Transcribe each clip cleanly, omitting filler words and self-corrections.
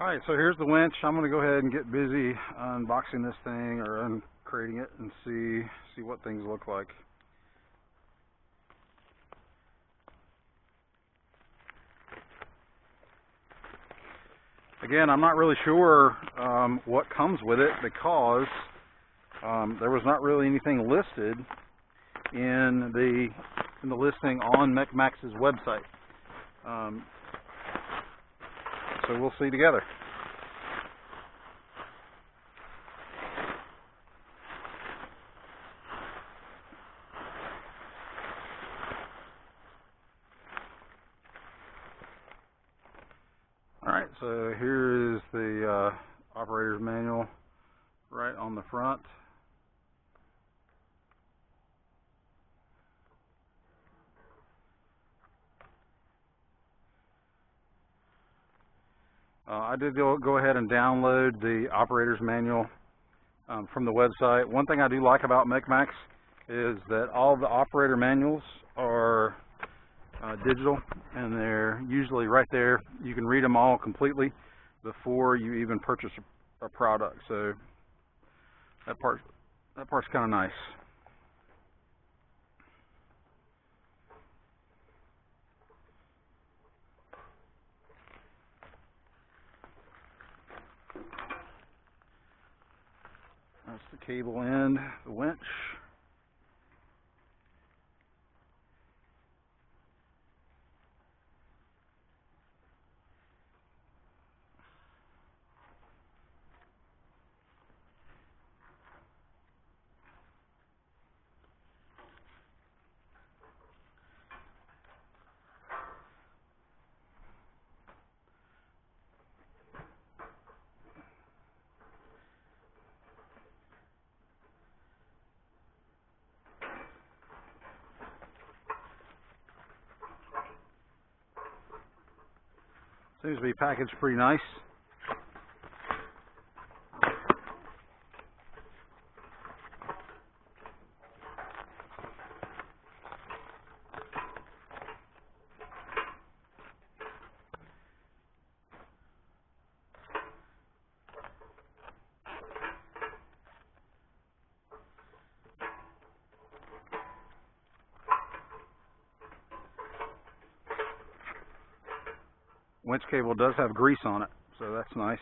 Alright, so here's the winch. I'm going to go ahead and get busy unboxing this thing or uncrating it and see what things look like. Again, I'm not really sure what comes with it because there was not really anything listed in the listing on MechMaxx's website. So we'll see together. Alright, so here is the operator's manual right on the front. I did go ahead and download the operator's manual from the website. One thing I do like about MechMaxx is that all the operator manuals are digital, and they're usually right there. You can read them all completely before you even purchase a product. So that part's kind of nice. That's the cable end, the winch. Seems to be packaged pretty nice. Winch cable does have grease on it, so that's nice.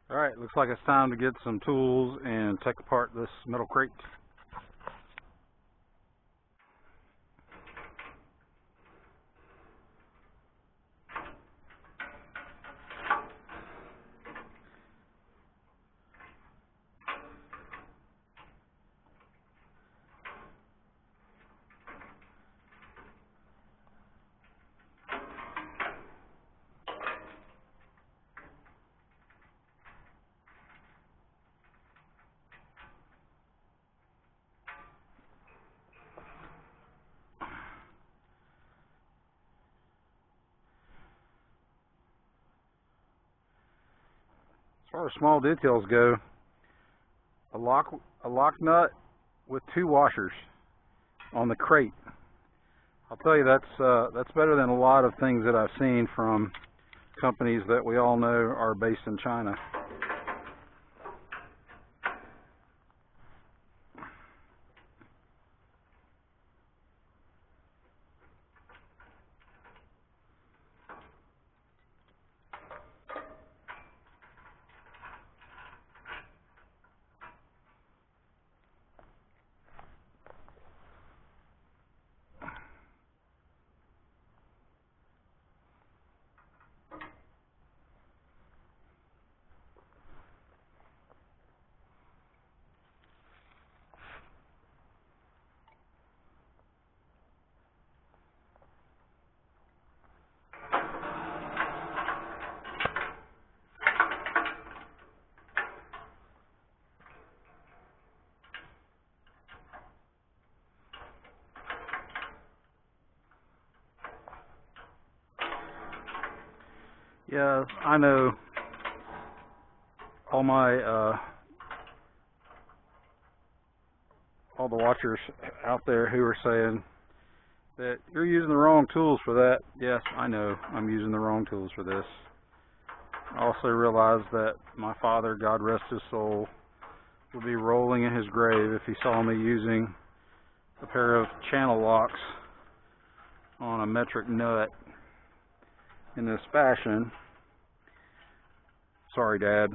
Alright, looks like it's time to get some tools and take apart this metal crate. far as small details go, a lock nut with 2 washers on the crate. I'll tell you, that's better than a lot of things that I've seen from companies that we all know are based in China. Yeah, I know all the watchers out there who are saying that you're using the wrong tools for that. Yes, I know I'm using the wrong tools for this. I also realize that my father, God rest his soul, would be rolling in his grave if he saw me using a pair of channel locks on a metric nut in this fashion. Sorry, Dad.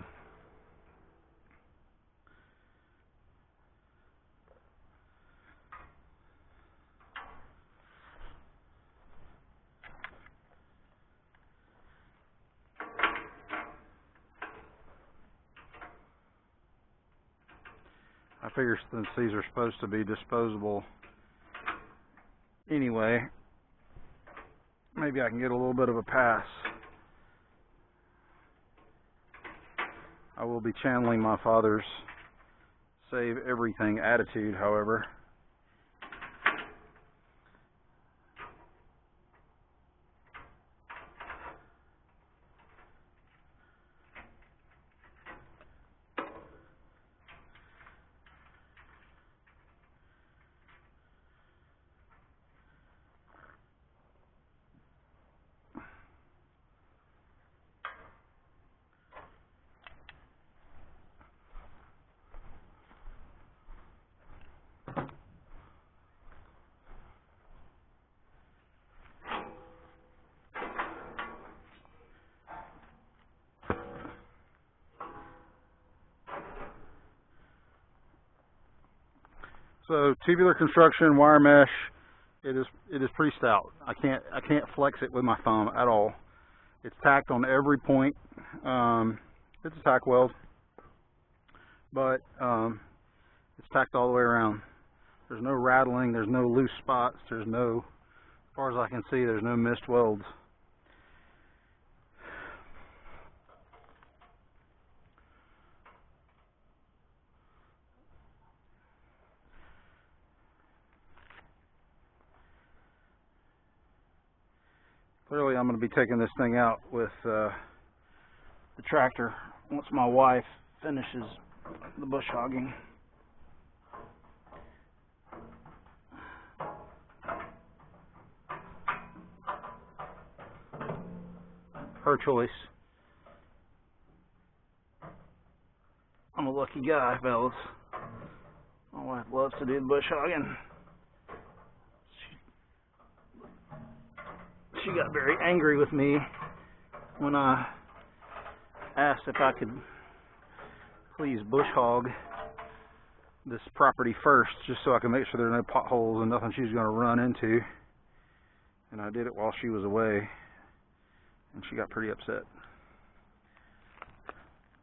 I figure since these are supposed to be disposable anyway, maybe I can get a little bit of a pass. I will be channeling my father's save everything attitude, however. So tubular construction, wire mesh, it is pretty stout. I can't flex it with my thumb at all. It's tacked on every point. It's a tack weld, but it's tacked all the way around. There's no rattling, there's no loose spots, there's no, as far as I can see, there's no missed welds. Clearly I'm going to be taking this thing out with the tractor once my wife finishes the bush hogging. Her choice. I'm a lucky guy, fellas. My wife loves to do the bush hogging. She got very angry with me when I asked if I could please bush hog this property first, just so I can make sure there are no potholes and nothing she's going to run into. And I did it while she was away, and she got pretty upset.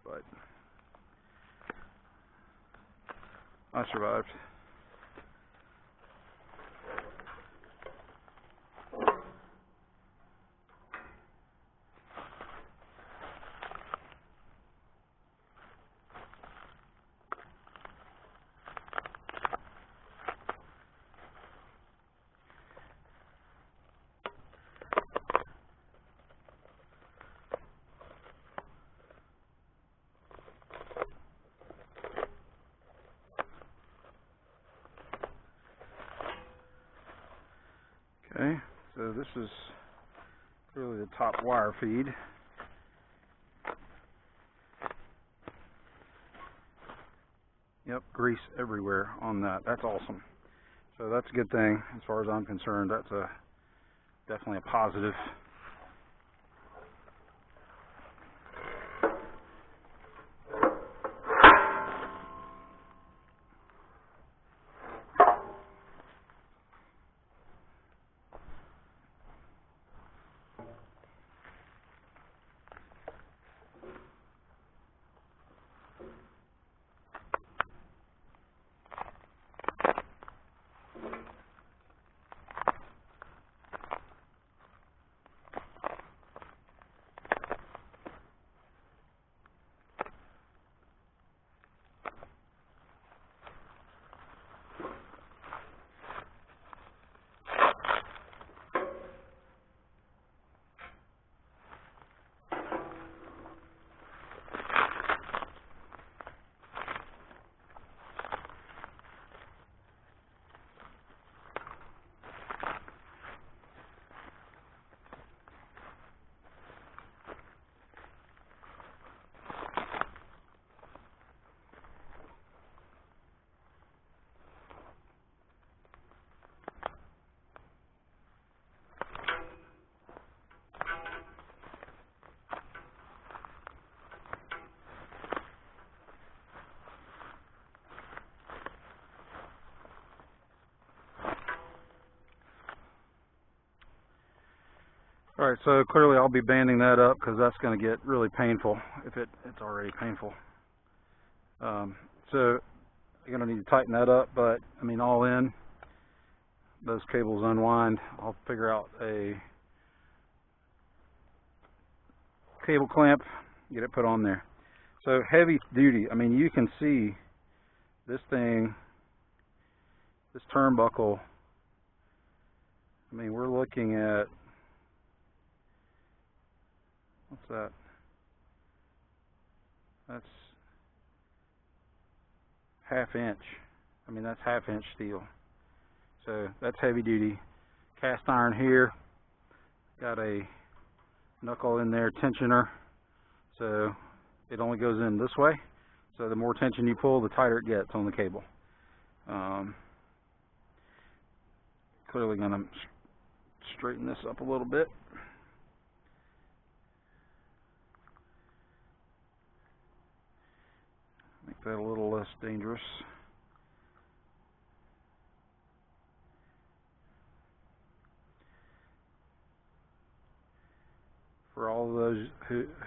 But I survived. this is really the top wire feed. Yep, grease everywhere on that. That's awesome. So that's a good thing as far as I'm concerned. That's definitely a positive. Alright, so clearly I'll be banding that up because that's going to get really painful if it's already painful. So you're going to need to tighten that up, but I mean all in, those cables unwind. I'll figure out a cable clamp, get it put on there. So heavy duty, I mean you can see this thing, this turnbuckle, I mean we're looking at, what's that? That's half-inch. I mean, that's half-inch steel. So that's heavy duty. Cast iron here. Got a knuckle in there, tensioner. So it only goes in this way. So the more tension you pull, the tighter it gets on the cable. Clearly going to straighten this up a little bit. Make that a little less dangerous. For all of those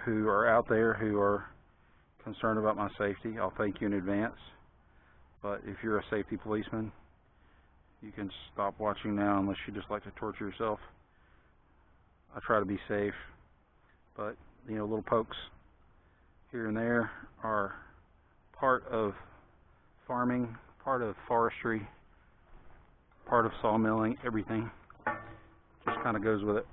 who are out there who are concerned about my safety, I'll thank you in advance. But if you're a safety policeman, you can stop watching now unless you just like to torture yourself. I try to be safe, but you know, little pokes here and there are part of farming, part of forestry, part of sawmilling, everything just kind of goes with it.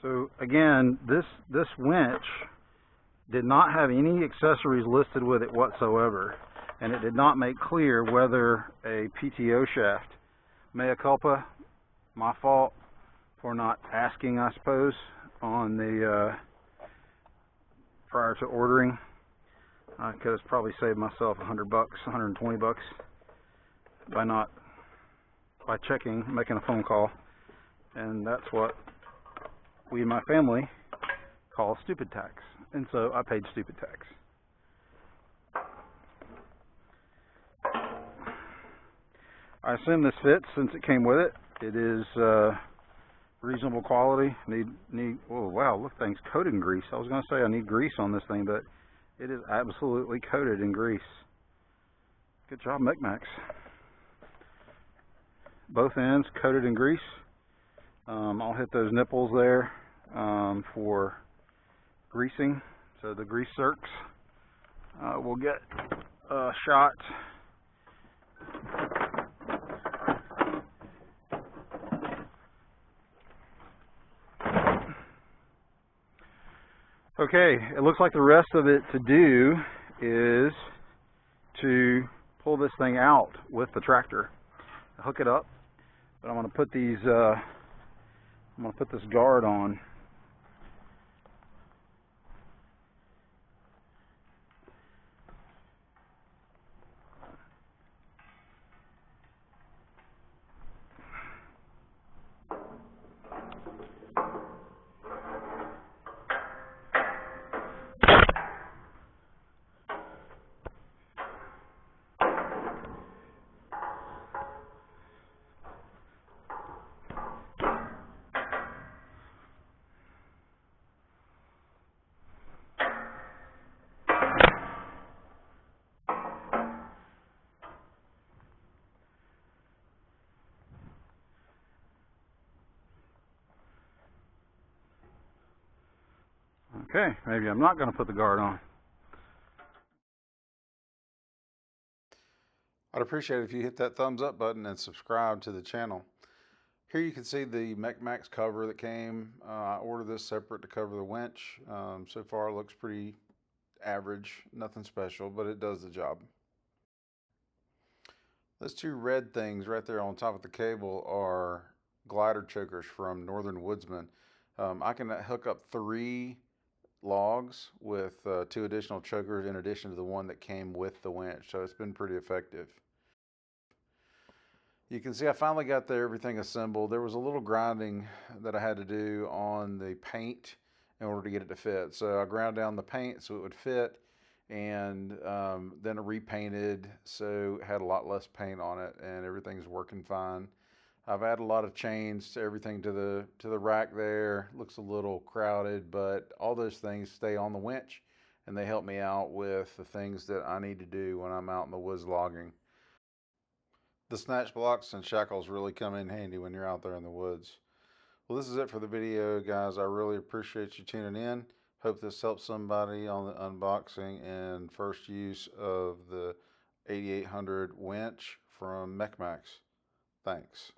So again, this winch did not have any accessories listed with it whatsoever, and it did not make clear whether a PTO shaft. Mea culpa, my fault for not asking, I suppose, on the prior to ordering. I could have probably saved myself $100, $120 by checking, making a phone call, and that's what we and my family call stupid tax, and so I paid stupid tax. I assume this fits since it came with it. It is reasonable quality. Oh wow, look, thing's coated in grease. I was going to say I need grease on this thing, but it is absolutely coated in grease. Good job, MechMaxx. Both ends coated in grease. I'll hit those nipples there for greasing. So the grease zerks will get a shot. Okay, it looks like the rest of it to do is to pull this thing out with the tractor, hook it up, but I'm going to put these, I'm going to put this guard on. Okay, maybe I'm not going to put the guard on. I'd appreciate it if you hit that thumbs up button and subscribe to the channel. Here you can see the MechMaxx cover that came. I ordered this separate to cover the winch. So far it looks pretty average, nothing special, but it does the job. Those two red things right there on top of the cable are glider chokers from Northern Woodsman. I can hook up 3 logs with 2 additional chokers in addition to the one that came with the winch, so it's been pretty effective. You can see I finally got everything assembled. There was a little grinding that I had to do on the paint in order to get it to fit. So I ground down the paint so it would fit, and then I repainted so it had a lot less paint on it, and everything's working fine. I've added a lot of chains to everything to the rack there. Looks a little crowded, but all those things stay on the winch, and they help me out with the things that I need to do when I'm out in the woods logging. The snatch blocks and shackles really come in handy when you're out there in the woods. Well, this is it for the video, guys. I really appreciate you tuning in. Hope this helps somebody on the unboxing and first use of the 8800 winch from MechMaxx. Thanks.